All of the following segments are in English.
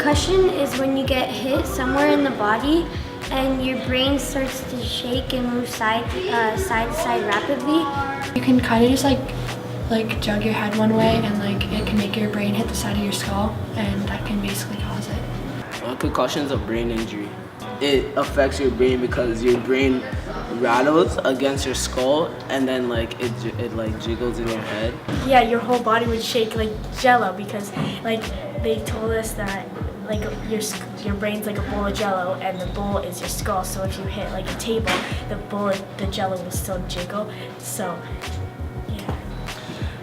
Concussion is when you get hit somewhere in the body and your brain starts to shake and move side to side rapidly. You can kind of just like jug your head one way, and like it can make your brain hit the side of your skull, and that can basically cause it. Concussion is a brain injury. It affects your brain because your brain rattles against your skull, and then like it like jiggles in your head. Yeah, your whole body would shake like jello, because like they told us that like your brain's like a bowl of jello and the bowl is your skull. So if you hit like a table, the jello will still jiggle. So yeah.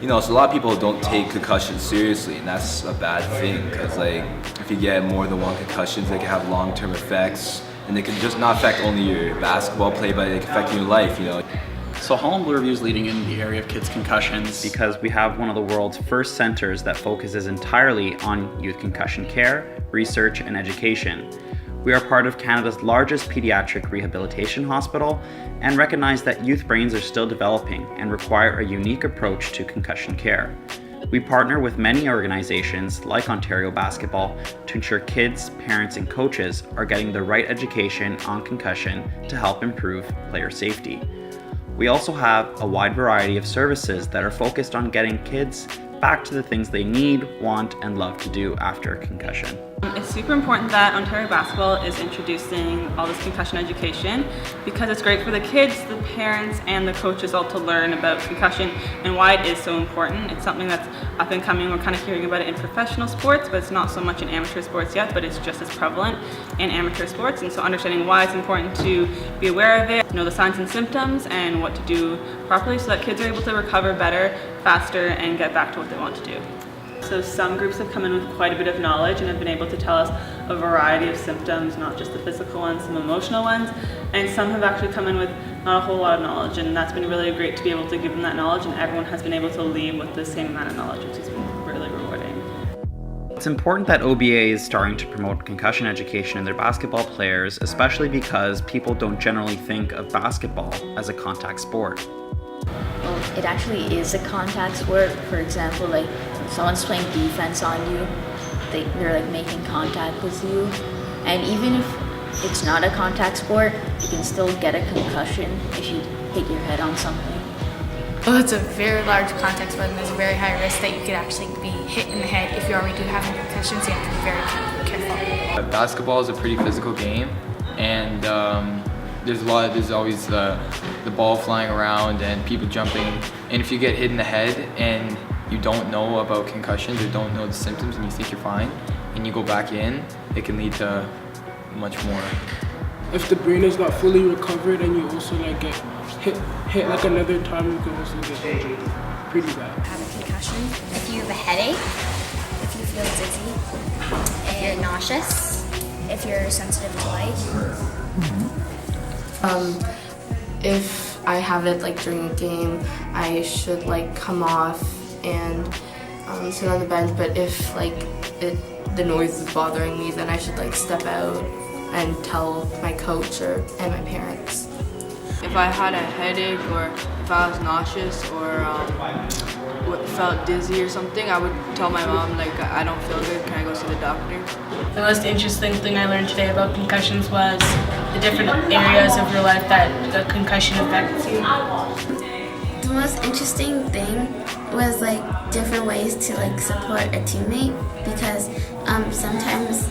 You know, so a lot of people don't take concussions seriously, and that's a bad thing, because like if you get more than one concussions, they can have long-term effects, and they can just not affect only your basketball play, but they can affect your life, you know. So Holland Bloorview is leading in the area of kids' concussions because we have one of the world's first centers that focuses entirely on youth concussion care, research, and education. We are part of Canada's largest pediatric rehabilitation hospital and recognize that youth brains are still developing and require a unique approach to concussion care. We partner with many organizations like Ontario Basketball to ensure kids, parents, and coaches are getting the right education on concussion to help improve player safety. We also have a wide variety of services that are focused on getting kids back to the things they need, want, and love to do after a concussion. It's super important that Ontario Basketball is introducing all this concussion education, because it's great for the kids, the parents, and the coaches all to learn about concussion and why it is so important. It's something that's up and coming. We're kind of hearing about it in professional sports, but it's not so much in amateur sports yet, but it's just as prevalent in amateur sports. And so understanding why it's important to be aware of it, know the signs and symptoms, and what to do properly so that kids are able to recover better, faster, and get back to what they want to do. So some groups have come in with quite a bit of knowledge and have been able to tell us a variety of symptoms, not just the physical ones, some emotional ones, and some have actually come in with not a whole lot of knowledge, and that's been really great to be able to give them that knowledge, and everyone has been able to leave with the same amount of knowledge, which has been really rewarding. It's important that OBA is starting to promote concussion education in their basketball players, especially because people don't generally think of basketball as a contact sport. Well, it actually is a contact sport. For example, like when someone's playing defense on you, they're like making contact with you. And even if it's not a contact sport, you can still get a concussion if you hit your head on something. Well, it's a very large contact sport, and there's a very high risk that you could actually be hit in the head if you already do have a concussion, so you have to be very careful. Basketball is a pretty physical game, and there's always the ball flying around and people jumping, and if you get hit in the head and you don't know about concussions or don't know the symptoms and you think you're fine and you go back in, it can lead to much more. If the brain is not fully recovered and you also like get hit like another time, you can also get injured pretty bad. Have a concussion if you have a headache, if you feel dizzy, if you're nauseous, if you're sensitive to light. If I have it like during a game, I should like come off and sit on the bench. But if like the noise is bothering me, then I should like step out and tell my coach and my parents. If I had a headache, or if I was nauseous, or felt dizzy or something, I would tell my mom, like, I don't feel good, can I go see the doctor? The most interesting thing I learned today about concussions was the different areas of your life that the concussion affects you. The most interesting thing was like different ways to like support a teammate, because sometimes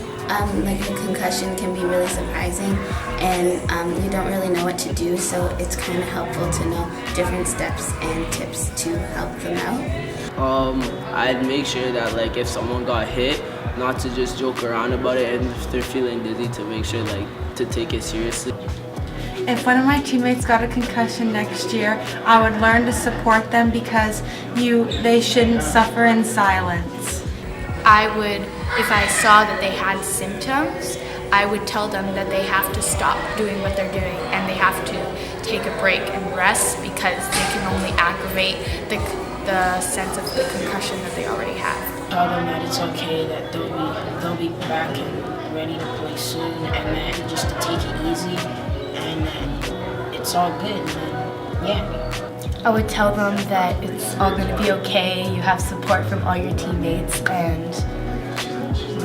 like a concussion can be really surprising and you don't really know what to do, so it's kind of helpful to know different steps and tips to help them out. I'd make sure that like if someone got hit, not to just joke around about it, and if they're feeling dizzy, to make sure like to take it seriously. If one of my teammates got a concussion next year, I would learn to support them, because they shouldn't suffer in silence. I would, if I saw that they had symptoms, I would tell them that they have to stop doing what they're doing and they have to take a break and rest, because they can only aggravate the sense of the concussion that they already have. Tell them that it's okay, that they'll be back and ready to play soon, and then just to take it easy, and then it's all good, and then yeah. I would tell them that it's all going to be okay, you have support from all your teammates, and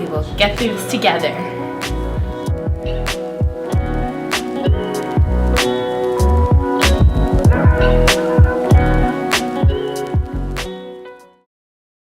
will get through this together.